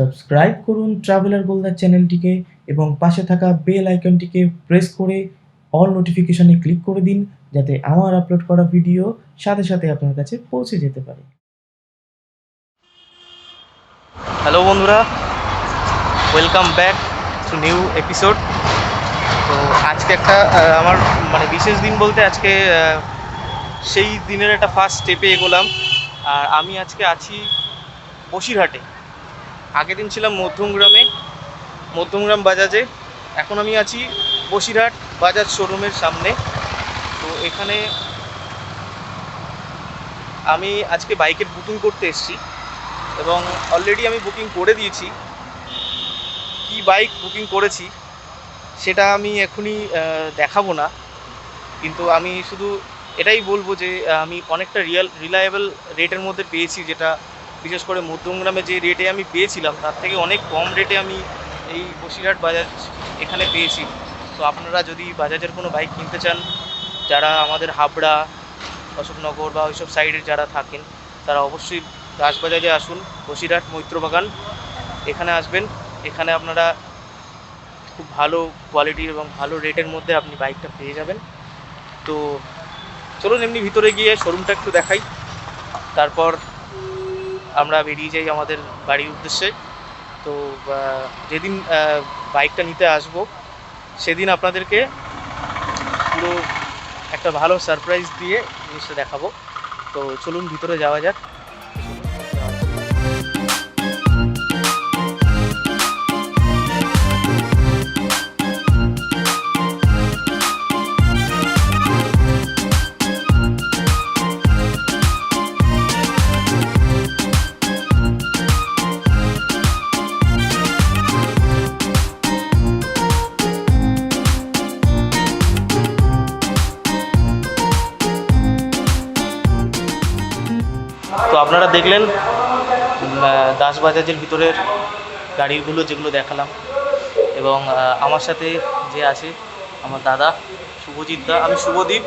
Subscribe করুন traveller Goldar চ্যানেলটিকে এবং পাশে থাকা বেল আইকনটিকে প্রেস করে অল নোটিফিকেশনে ক্লিক করে দিন, যাতে আমার আপলোড করা ভিডিও সাথে সাথে আপনার কাছে পৌঁছে যেতে পারে। হ্যালো বন্ধুরা, welcome back to new episode. তো আজকে একটা আমার বিশেষ দিন বলতে আজকে সেই দিনের একটা ফার্স্ট স্টেপে এগোলাম। আর আমি আজকে আছি বসিরহাটে। আগের দিন ছিলাম মধ্যমগ্রাম বাজাজে, এখন আমি আছি বসিরহাট বাজাজ শোরুমের সামনে। তো এখানে আমি আজকে বাইকের বুকিং করতে এসেছি এবং অলরেডি আমি বুকিং করে দিয়েছি। কি বাইক বুকিং করেছি সেটা আমি এখনই দেখাবো না, কিন্তু আমি শুধু এটাই বলবো যে আমি অনেকটা রিলায়েবল রেটের মধ্যে পেয়েছি, যেটা বিশেষ করে মধ্যমগ্রামে যে রেটে আমি পেয়েছিলাম তার থেকে অনেক কম রেটে আমি এই বসিরহাট বাজাজ এখানে পেয়েছি। তো আপনারা যদি বাজাজের কোনো বাইক কিনতে চান, যারা আমাদের হাবড়া, অশোকনগর বা ওইসব সাইডে যারা থাকেন, তারা অবশ্যই দাস বাজাজে আসুন। বসিরহাট মৈত্রবাগান, এখানে আসবেন। এখানে আপনারা খুব ভালো কোয়ালিটি এবং ভালো রেটের মধ্যে আপনি বাইকটা পেয়ে যাবেন। তো চলুন এমনি ভিতরে গিয়ে শোরুমটা একটু দেখাই, তারপর আমরা বেরিয়ে যাই আমাদের বাড়ির উদ্দেশ্যে। তো যেদিন বাইকটা নিতে আসবো সেদিন আপনাদেরকে পুরো একটা ভালো সারপ্রাইজ দিয়ে জিনিসটা দেখাবো। তো চলুন ভিতরে যাওয়া যাক। তো আপনারা দেখলেন দাস বাজাজের ভিতরের গাড়িগুলো যেগুলো দেখালাম, এবং আমার সাথে যে আছে আমার দাদা শুভজিৎ দা, আমি শুভজিৎ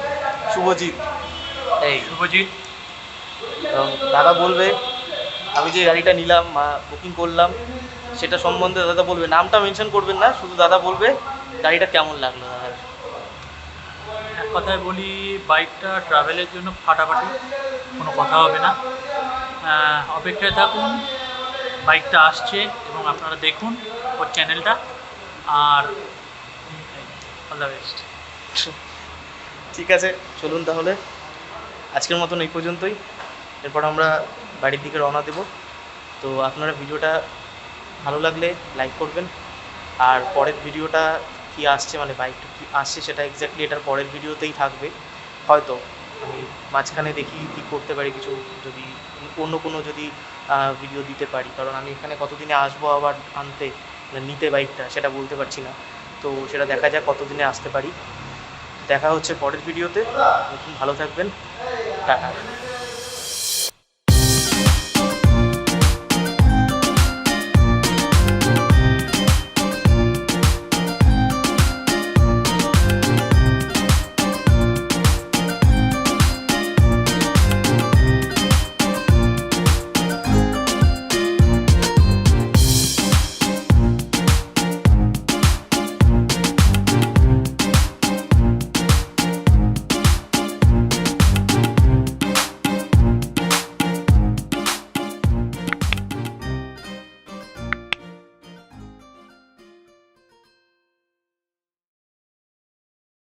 এবং দাদা বলবে আমি যে গাড়িটা নিলাম বুকিং করলাম সেটা সম্বন্ধে দাদা বলবে। নামটা মেনশন করবেন না, শুধু দাদা বলবে গাড়িটা কেমন লাগলো। দাদা এক কথায় বলি, বাইকটা ট্রাভেলের জন্য ফাটাফাটি, কোনো কথা হবে না। অপেক্ষায় থাকুন, বাইকটা আসছে এবং আপনারা দেখুন ওর চ্যানেলটা। আর অল দ্য বেস্ট। ঠিক আছে, চলুন তাহলে আজকের মতন এই পর্যন্তই। এরপর আমরা বাড়ির দিকে রওনা দেব। তো আপনারা ভিডিওটা ভালো লাগলে লাইক করবেন, আর পরের ভিডিওটা কি আসছে, বাইকটা কি আসছে সেটা এক্স্যাক্টলি এটার পরের ভিডিওতেই থাকবে। হয়তো আমি মাঝখানে দেখি কী করতে পারি, কিছু যদি অন্য কোনো যদি ভিডিও দিতে পারি, কারণ আমি এখানে কতদিনে আসবো আবার আনতে নিতে বাইকটা সেটা বলতে পারছি না। তো সেটা দেখা যাক কতদিনে আসতে পারি। দেখা হচ্ছে পরের ভিডিওতে। ভালো থাকবেন, টাটা।